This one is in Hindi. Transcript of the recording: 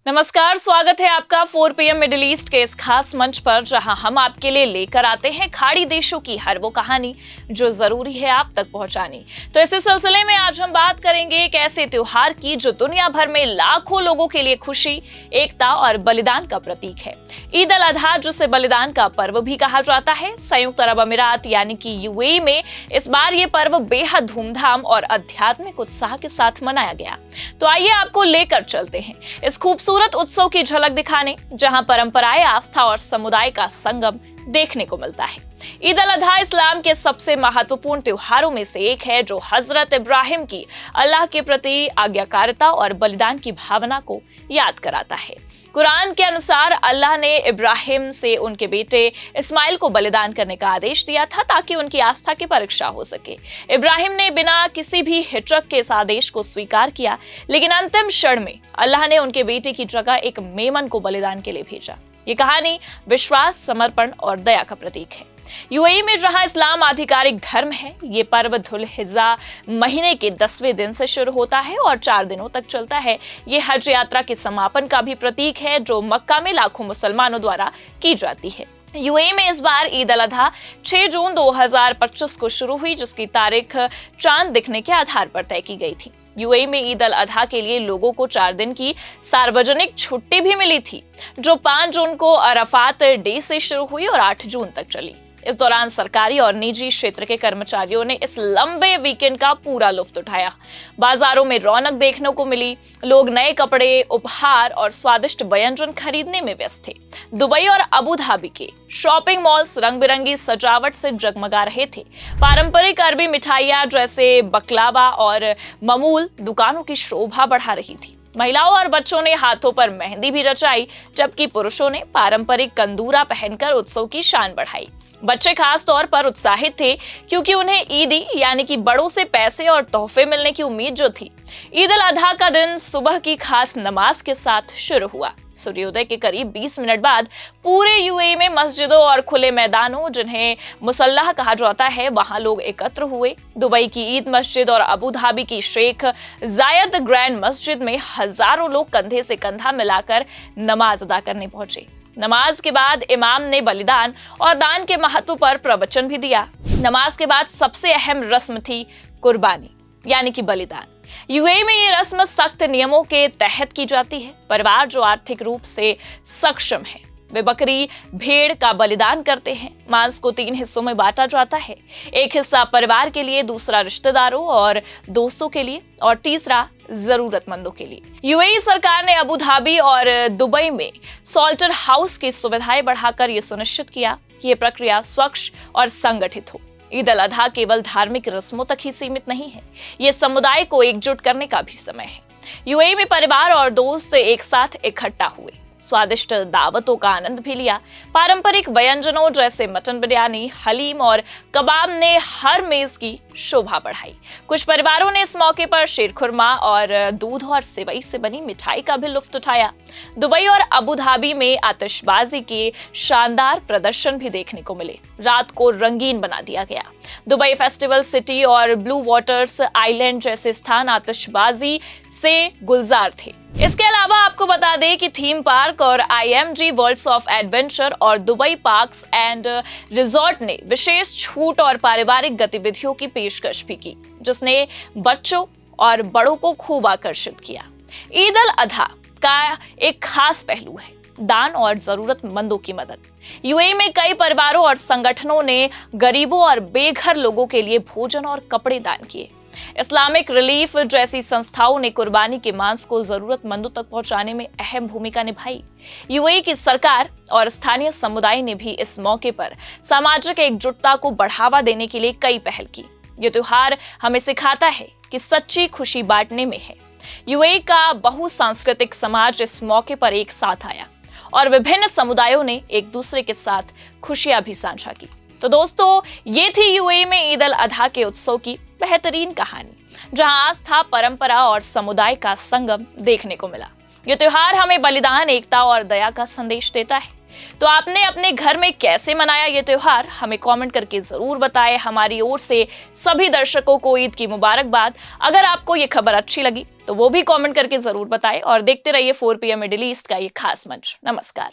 नमस्कार, स्वागत है आपका 4 PM मिडिल ईस्ट के इस खास मंच पर, जहां हम आपके लिए लेकर आते हैं खाड़ी देशों की हर वो कहानी जो जरूरी है आप तक पहुंचानी। तो इसी सिलसिले में आज हम बात करेंगे एक ऐसे त्योहार की जो दुनिया भर में लाखों लोगों के लिए खुशी, एकता और बलिदान का प्रतीक है। ईद अल अजहा, जिसे बलिदान का पर्व भी कहा जाता है, संयुक्त अरब अमीरात यानी कि यूएई में इस बार ये पर्व बेहद धूमधाम और आध्यात्मिक उत्साह के साथ मनाया गया। तो आइए आपको लेकर चलते हैं इस खूबसूरत उत्सव की झलक दिखाने, जहां परंपराएं, आस्था और समुदाय का संगम देखने को मिलता है। ईद अल अजहा इस्लाम के सबसे महत्वपूर्ण त्योहारों में से एक है, जो हजरत इब्राहिम की अल्लाह के प्रति आज्ञाकारिता और बलिदान की भावना को याद कराता है। कुरान के अनुसार अल्लाह ने इब्राहिम से उनके बेटे इस्माइल को बलिदान करने का आदेश दिया था, ताकि उनकी आस्था की परीक्षा हो सके। इब्राहिम ने बिना किसी भी हिचक के इस आदेश को स्वीकार किया, लेकिन अंतिम क्षण में अल्लाह ने उनके बेटे की जगह एक मेमन को बलिदान के लिए भेजा। ये कहानी विश्वास, समर्पण और दया का प्रतीक है। यूएई में जहां इस्लाम आधिकारिक धर्म है, ये पर्व धुल हिज्जा महीने के 10वें दिन से शुरू होता है और 4 दिनों तक चलता है। ये हज यात्रा के समापन का भी प्रतीक है, जो मक्का में लाखों मुसलमानों द्वारा की जाती है। यूएई में इस बार ईद अल अजहा 6 जून 2025 को शुरू हुई, जिसकी तारीख चांद दिखने के आधार पर तय की गई थी। यूएई में ईद अल अजहा के लिए लोगों को 4 दिन की सार्वजनिक छुट्टी भी मिली थी, जो 5 जून को अराफात डे से शुरू हुई और 8 जून तक चली। इस दौरान सरकारी और निजी क्षेत्र के कर्मचारियों ने इस लंबे वीकेंड का पूरा लुत्फ उठाया। बाजारों में रौनक देखने को मिली, लोग नए कपड़े, उपहार और स्वादिष्ट व्यंजन खरीदने में व्यस्त थे। दुबई और अबू धाबी के शॉपिंग मॉल्स रंग बिरंगी सजावट से जगमगा रहे थे। पारंपरिक अरबी मिठाइयां जैसे बकलावा और ममूल दुकानों की शोभा बढ़ा रही थी। महिलाओं और बच्चों ने हाथों पर मेहंदी भी रचाई, जबकि पुरुषों ने पारंपरिक कंदूरा पहनकर उत्सव की शान बढ़ाई। बच्चे खास तौर पर उत्साहित थे, क्योंकि उन्हें ईदी यानी कि बड़ों से पैसे और तोहफे मिलने की उम्मीद जो थी। ईद अल अजहा का दिन सुबह की खास नमाज के साथ शुरू हुआ। सूर्योदय के करीब 20 मिनट बाद पूरे यूएई में मस्जिदों और खुले मैदानों, जिन्हें मुसल्लाह कहा जाता है, वहां लोग एकत्र हुए। दुबई की ईद मस्जिद और अबू धाबी की शेख जायद ग्रैंड मस्जिद में हजारों लोग कंधे से कंधा मिलाकर नमाज अदा करने पहुंचे। नमाज के बाद इमाम ने बलिदान और दान के महत्व पर प्रवचन भी दिया। नमाज के बाद सबसे अहम रस्म थी कुर्बानी यानी कि बलिदान। यूएई में ये रस्म सख्त नियमों के तहत की जाती है। परिवार जो आर्थिक रूप से सक्षम है, वे बकरी, भेड़ का बलिदान करते हैं। मांस को 3 हिस्सों में बांटा जाता है। एक हिस्सा परिवार के लिए, दूसरा रिश्तेदारों और दोस्तों के लिए और तीसरा जरूरतमंदों के लिए। यूएई सरकार ने अबू धाबी और दुबई में सॉल्टर हाउस की सुविधाएं बढ़ाकर यह सुनिश्चित किया कि यह प्रक्रिया स्वच्छ और संगठित हो। ईद अल अजहा केवल धार्मिक रस्मों तक ही सीमित नहीं है, ये समुदाय को एकजुट करने का भी समय है। यूएई में परिवार और दोस्त एक साथ इकट्ठा हुए, स्वादिष्ट दावतों का आनंद भी लिया। पारंपरिक व्यंजनों जैसे मटन बिरयानी, हलीम और कबाब ने हर मेज की शोभा बढ़ाई। कुछ परिवारों ने इस मौके पर शीरखुरमा और दूध और सेवई से बनी मिठाई का भी लुत्फ उठाया। दुबई और अबू धाबी में आतिशबाजी के शानदार प्रदर्शन भी देखने को मिले। रात को रंगीन बना दिया गया। दुबई फेस्टिवल सिटी और ब्लू वाटर्स आइलैंड जैसे स्थान आतिशबाजी से गुलजार थे। इसके अलावा आपको बता दें कि थीम पार्क और आईएमजी वर्ल्ड्स ऑफ एडवेंचर और दुबई पार्क्स एंड रिजॉर्ट ने विशेष छूट और पारिवारिक गतिविधियों की पेशकश भी की, जिसने बच्चों और बड़ों को खूब आकर्षित किया। ईद अल अजहा का एक खास पहलू है दान और जरूरतमंदों की मदद। यूएई में कई परिवारों और संगठनों ने गरीबों और बेघर लोगों के लिए भोजन और कपड़े दान किए। इस्लामिक रिलीफ जैसी संस्थाओं ने कुर्बानी के मांस को जरूरतमंदों तक पहुंचाने में अहम भूमिका निभाई। यूएई की सरकार और स्थानीय समुदाय ने भी इस मौके पर सामाजिक एकजुटता को बढ़ावा देने के लिए कई पहल की। ये त्योहार हमें सिखाता है कि सच्ची खुशी बांटने में है। यूएई का बहुसांस्कृतिक समाज इस मौके पर एक साथ आया और विभिन्न समुदायों ने एक दूसरे के साथ खुशियां भी साझा की। तो दोस्तों, ये थी यूएई में ईद अल अजहा के उत्सव की बेहतरीन कहानी, जहां आस्था, परंपरा और समुदाय का संगम देखने को मिला। ये त्योहार हमें बलिदान, एकता और दया का संदेश देता है। तो आपने अपने घर में कैसे मनाया ये त्योहार, हमें कमेंट करके जरूर बताएं। हमारी ओर से सभी दर्शकों को ईद की मुबारकबाद। अगर आपको ये खबर अच्छी लगी तो वो भी कमेंट करके जरूर बताएं और देखते रहिए 4 PM मिडिल ईस्ट का ये खास मंच। नमस्कार।